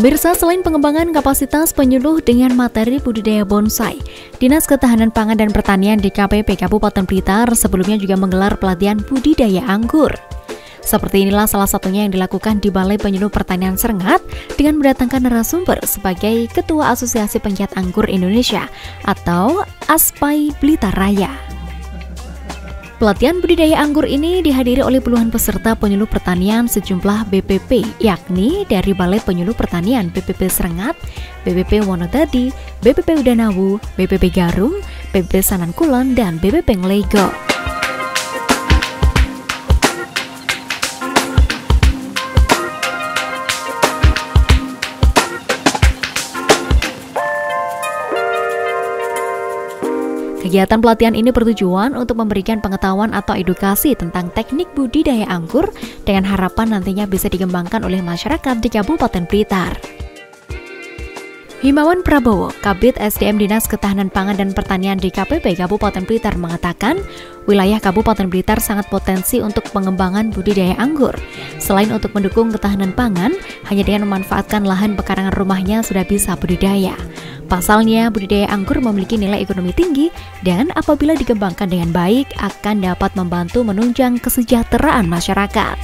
Pemirsa, selain pengembangan kapasitas penyuluh dengan materi budidaya bonsai, Dinas Ketahanan Pangan dan Pertanian DKPP Kabupaten Blitar sebelumnya juga menggelar pelatihan budidaya anggur. Seperti inilah salah satunya yang dilakukan di Balai Penyuluh Pertanian Serengat dengan mendatangkan narasumber sebagai Ketua Asosiasi Penggiat Anggur Indonesia atau ASPAI Blitar Raya. Pelatihan budidaya anggur ini dihadiri oleh puluhan peserta penyuluh pertanian sejumlah BPP, yakni dari Balai Penyuluh Pertanian BPP Serengat, BPP Wonodadi, BPP Udanawu, BPP Garung, BPP Sanankulon, dan BPP Nglego. Kegiatan pelatihan ini bertujuan untuk memberikan pengetahuan atau edukasi tentang teknik budidaya anggur dengan harapan nantinya bisa dikembangkan oleh masyarakat di Kabupaten Blitar. Himawan Prabowo, Kabid SDM Dinas Ketahanan Pangan dan Pertanian DKPP Kabupaten Blitar mengatakan, wilayah Kabupaten Blitar sangat potensi untuk pengembangan budidaya anggur. Selain untuk mendukung ketahanan pangan, hanya dengan memanfaatkan lahan pekarangan rumahnya sudah bisa budidaya. Pasalnya, budidaya anggur memiliki nilai ekonomi tinggi dan apabila dikembangkan dengan baik akan dapat membantu menunjang kesejahteraan masyarakat.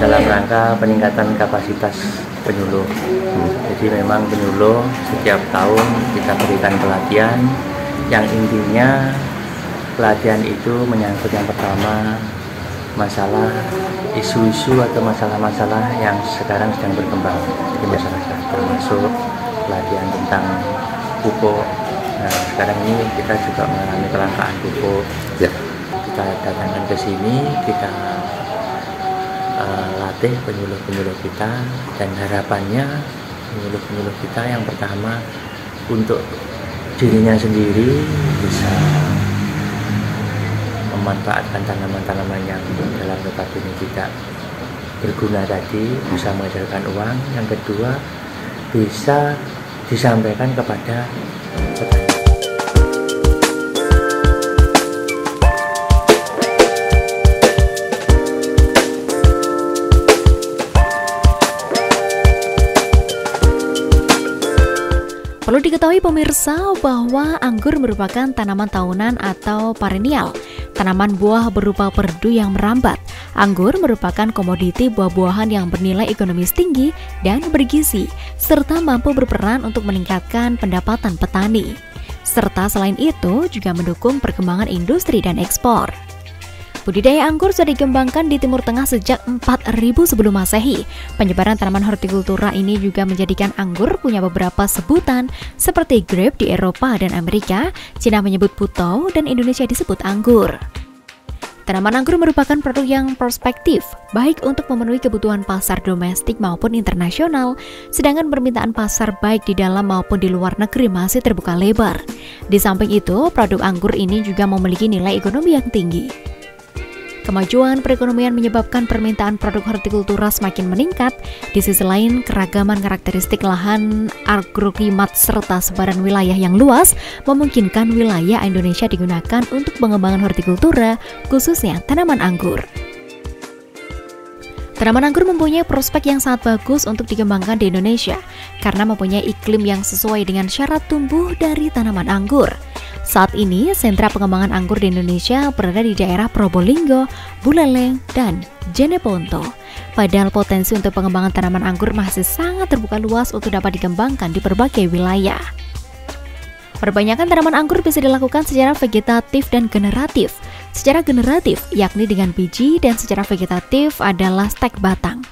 Dalam rangka peningkatan kapasitas penyuluh. Jadi memang penyuluh setiap tahun kita berikan pelatihan yang intinya pelatihan itu menyangkut yang pertama masalah isu-isu atau masalah-masalah yang sekarang sedang berkembang di masyarakat, termasuk pelatihan tentang pupuk. Nah, sekarang ini kita juga mengalami kelangkaan pupuk. Ya. Kita datangkan ke sini, kita latih penyuluh-penyuluh kita, dan harapannya penyuluh-penyuluh kita yang pertama untuk dirinya sendiri bisa memanfaatkan tanaman-tanaman yang dalam notabene tidak berguna tadi, bisa menghasilkan uang. Yang kedua bisa disampaikan kepada petani. Perlu diketahui pemirsa bahwa anggur merupakan tanaman tahunan atau perennial, tanaman buah berupa perdu yang merambat. Anggur merupakan komoditi buah-buahan yang bernilai ekonomis tinggi dan bergizi, serta mampu berperan untuk meningkatkan pendapatan petani. Serta selain itu juga mendukung perkembangan industri dan ekspor. Budidaya anggur sudah dikembangkan di Timur Tengah sejak 4000 sebelum Masehi. Penyebaran tanaman hortikultura ini juga menjadikan anggur punya beberapa sebutan seperti grape di Eropa dan Amerika, Cina menyebut puto, dan Indonesia disebut anggur. Tanaman anggur merupakan produk yang prospektif, baik untuk memenuhi kebutuhan pasar domestik maupun internasional, sedangkan permintaan pasar baik di dalam maupun di luar negeri masih terbuka lebar. Di samping itu, produk anggur ini juga memiliki nilai ekonomi yang tinggi. Kemajuan perekonomian menyebabkan permintaan produk hortikultura semakin meningkat. Di sisi lain, keragaman karakteristik lahan agroklimat serta sebaran wilayah yang luas memungkinkan wilayah Indonesia digunakan untuk pengembangan hortikultura, khususnya tanaman anggur. Tanaman anggur mempunyai prospek yang sangat bagus untuk dikembangkan di Indonesia karena mempunyai iklim yang sesuai dengan syarat tumbuh dari tanaman anggur. Saat ini, sentra pengembangan anggur di Indonesia berada di daerah Probolinggo, Buleleng, dan Jeneponto. Padahal potensi untuk pengembangan tanaman anggur masih sangat terbuka luas untuk dapat dikembangkan di berbagai wilayah. Perbanyakan tanaman anggur bisa dilakukan secara vegetatif dan generatif. Secara generatif, yakni dengan biji, dan secara vegetatif adalah stek batang.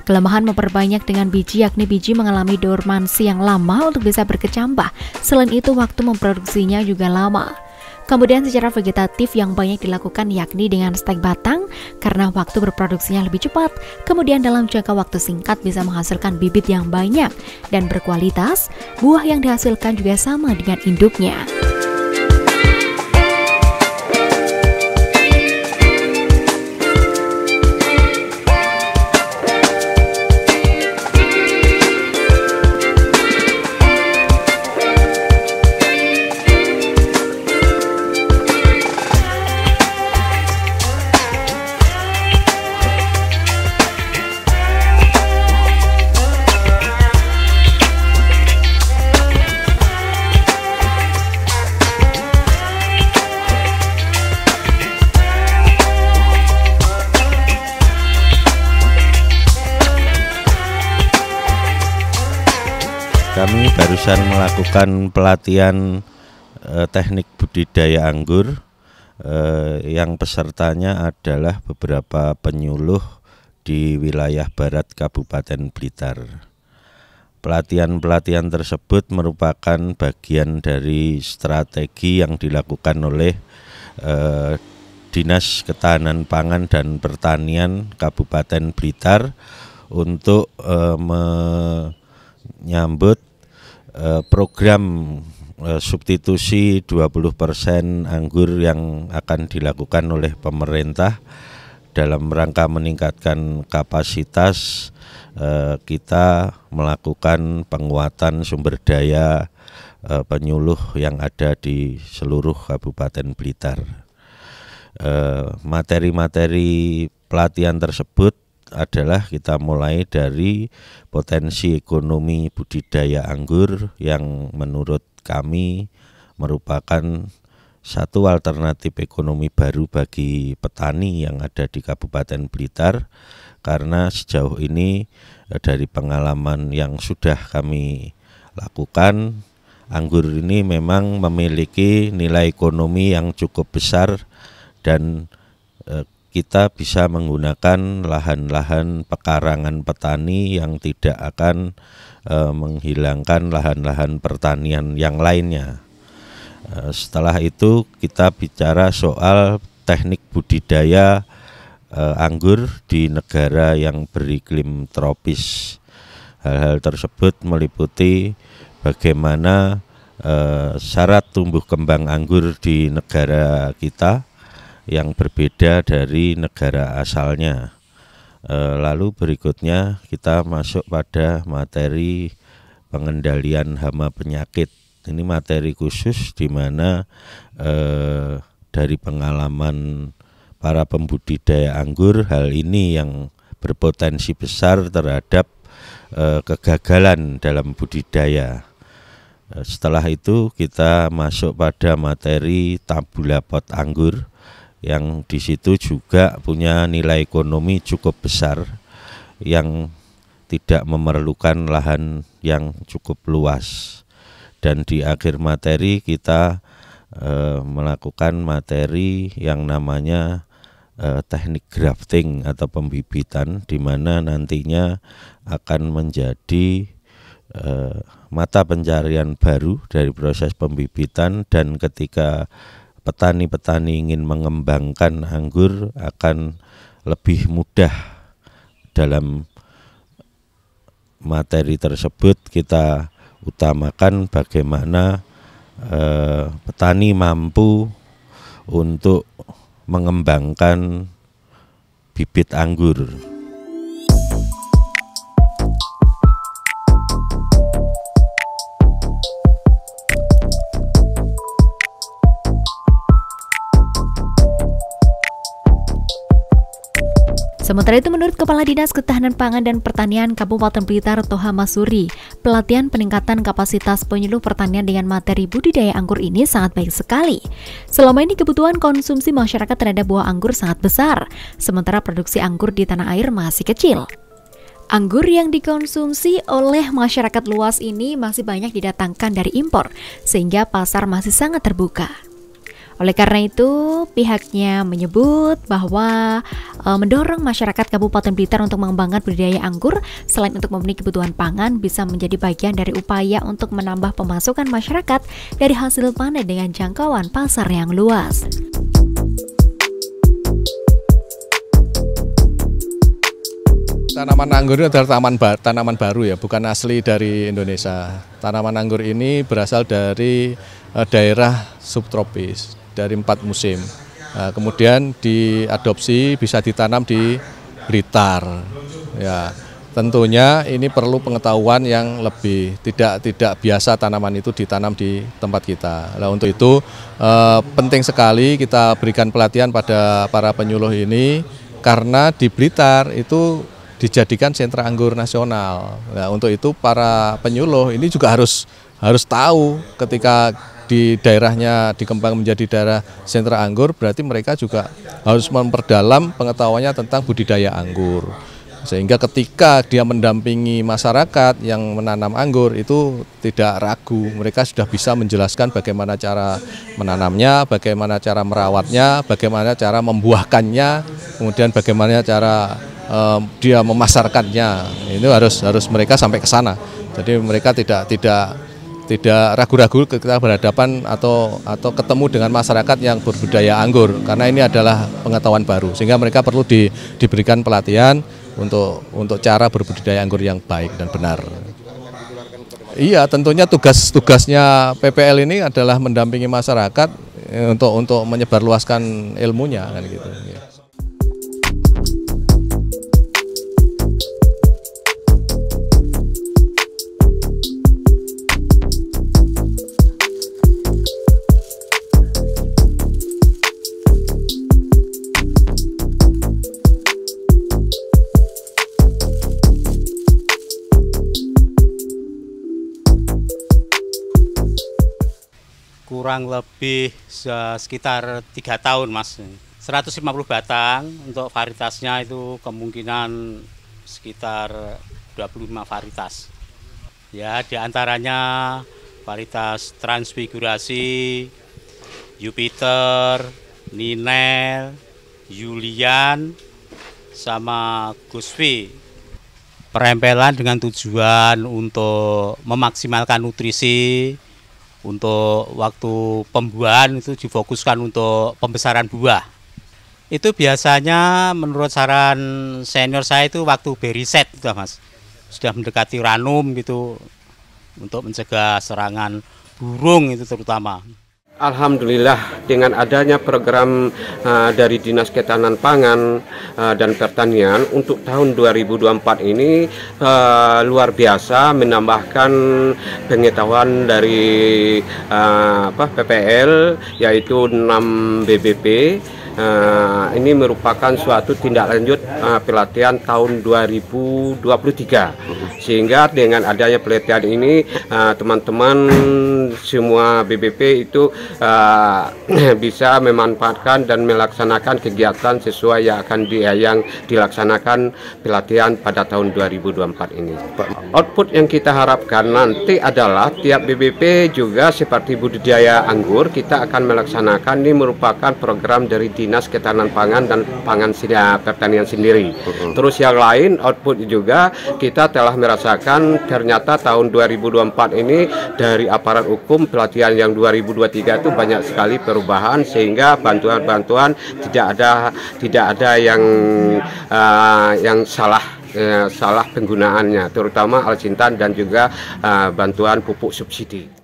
Kelemahan memperbanyak dengan biji, yakni biji mengalami dormansi yang lama untuk bisa berkecambah. Selain itu, waktu memproduksinya juga lama. Kemudian secara vegetatif yang banyak dilakukan yakni dengan stek batang karena waktu berproduksinya lebih cepat. Kemudian dalam jangka waktu singkat bisa menghasilkan bibit yang banyak dan berkualitas. Buah yang dihasilkan juga sama dengan induknya. Kami barusan melakukan pelatihan teknik budidaya anggur yang pesertanya adalah beberapa penyuluh di wilayah barat Kabupaten Blitar. Pelatihan-pelatihan tersebut merupakan bagian dari strategi yang dilakukan oleh Dinas Ketahanan Pangan dan Pertanian Kabupaten Blitar untuk menyambut program substitusi 20% anggur yang akan dilakukan oleh pemerintah dalam rangka meningkatkan kapasitas. Kita melakukan penguatan sumber daya penyuluh yang ada di seluruh Kabupaten Blitar. Materi-materi pelatihan tersebut adalah kita mulai dari potensi ekonomi budidaya anggur yang menurut kami merupakan satu alternatif ekonomi baru bagi petani yang ada di Kabupaten Blitar, karena sejauh ini dari pengalaman yang sudah kami lakukan, anggur ini memang memiliki nilai ekonomi yang cukup besar dan kita bisa menggunakan lahan-lahan pekarangan petani yang tidak akan menghilangkan lahan-lahan pertanian yang lainnya. Setelah itu kita bicara soal teknik budidaya anggur di negara yang beriklim tropis. Hal-hal tersebut meliputi bagaimana syarat tumbuh kembang anggur di negara kita yang berbeda dari negara asalnya. Lalu berikutnya kita masuk pada materi pengendalian hama penyakit. Ini materi khusus di mana dari pengalaman para pembudidaya anggur, hal ini yang berpotensi besar terhadap kegagalan dalam budidaya. Setelah itu kita masuk pada materi tabula pot anggur, yang di situ juga punya nilai ekonomi cukup besar, yang tidak memerlukan lahan yang cukup luas. Dan di akhir materi kita melakukan materi yang namanya teknik grafting atau pembibitan, di mana nantinya akan menjadi mata pencarian baru dari proses pembibitan, dan ketika petani-petani ingin mengembangkan anggur akan lebih mudah. Dalam materi tersebut kita utamakan bagaimana petani mampu untuk mengembangkan bibit anggur. Sementara itu, menurut Kepala Dinas Ketahanan Pangan dan Pertanian Kabupaten Blitar, Toha Masuri, pelatihan peningkatan kapasitas penyuluh pertanian dengan materi budidaya anggur ini sangat baik sekali. Selama ini kebutuhan konsumsi masyarakat terhadap buah anggur sangat besar, sementara produksi anggur di tanah air masih kecil. Anggur yang dikonsumsi oleh masyarakat luas ini masih banyak didatangkan dari impor, sehingga pasar masih sangat terbuka. Oleh karena itu, pihaknya menyebut bahwa mendorong masyarakat Kabupaten Blitar untuk mengembangkan budidaya anggur selain untuk memenuhi kebutuhan pangan, bisa menjadi bagian dari upaya untuk menambah pemasukan masyarakat dari hasil panen dengan jangkauan pasar yang luas. Tanaman anggur ini adalah tanaman baru ya, bukan asli dari Indonesia. Tanaman anggur ini berasal dari daerah subtropis, dari 4 musim. Kemudian diadopsi, bisa ditanam di Blitar. Ya, tentunya ini perlu pengetahuan yang lebih, tidak biasa tanaman itu ditanam di tempat kita. Nah, untuk itu penting sekali kita berikan pelatihan pada para penyuluh ini, karena di Blitar itu dijadikan sentra anggur nasional. Nah, untuk itu para penyuluh ini juga harus tahu ketika di daerahnya dikembang menjadi daerah sentra anggur, berarti mereka juga harus memperdalam pengetahuannya tentang budidaya anggur. Sehingga ketika dia mendampingi masyarakat yang menanam anggur itu tidak ragu, mereka sudah bisa menjelaskan bagaimana cara menanamnya, bagaimana cara merawatnya, bagaimana cara membuahkannya, kemudian bagaimana cara dia memasarkannya. Itu harus mereka sampai ke sana. Jadi mereka tidak ragu-ragu ketika berhadapan atau ketemu dengan masyarakat yang berbudaya anggur, karena ini adalah pengetahuan baru, sehingga mereka perlu diberikan pelatihan untuk cara berbudidaya anggur yang baik dan benar. Iya, tentunya tugasnya PPL ini adalah mendampingi masyarakat untuk menyebarluaskan ilmunya kan gitu. Kurang lebih sekitar 3 tahun Mas. 150 batang, untuk varietasnya itu kemungkinan sekitar 25 varietas. Ya, diantaranya varietas Transfigurasi, Jupiter, Ninel, Julian, sama Gusvi. Perempelan dengan tujuan untuk memaksimalkan nutrisi. Untuk waktu pembuahan itu difokuskan untuk pembesaran buah. Itu biasanya menurut saran senior saya itu waktu berry set, Mas. Sudah mendekati ranum gitu untuk mencegah serangan burung itu terutama. Alhamdulillah, dengan adanya program dari Dinas Ketahanan Pangan dan Pertanian untuk tahun 2024 ini luar biasa, menambahkan pengetahuan dari PPL yaitu 6 BBP. Ini merupakan suatu tindak lanjut pelatihan tahun 2023, sehingga dengan adanya pelatihan ini teman-teman semua BBP itu bisa memanfaatkan dan melaksanakan kegiatan sesuai yang dilaksanakan pelatihan pada tahun 2024 ini. Output yang kita harapkan nanti adalah tiap BBP juga seperti budidaya anggur, kita akan melaksanakan, ini merupakan program dari Dinas Ketahanan Pangan dan Pertanian sendiri. Terus yang lain output juga kita telah merasakan ternyata tahun 2024 ini dari aparat hukum pelatihan yang 2023 itu banyak sekali perubahan, sehingga bantuan-bantuan tidak ada yang salah penggunaannya, terutama alsintan dan juga bantuan pupuk subsidi.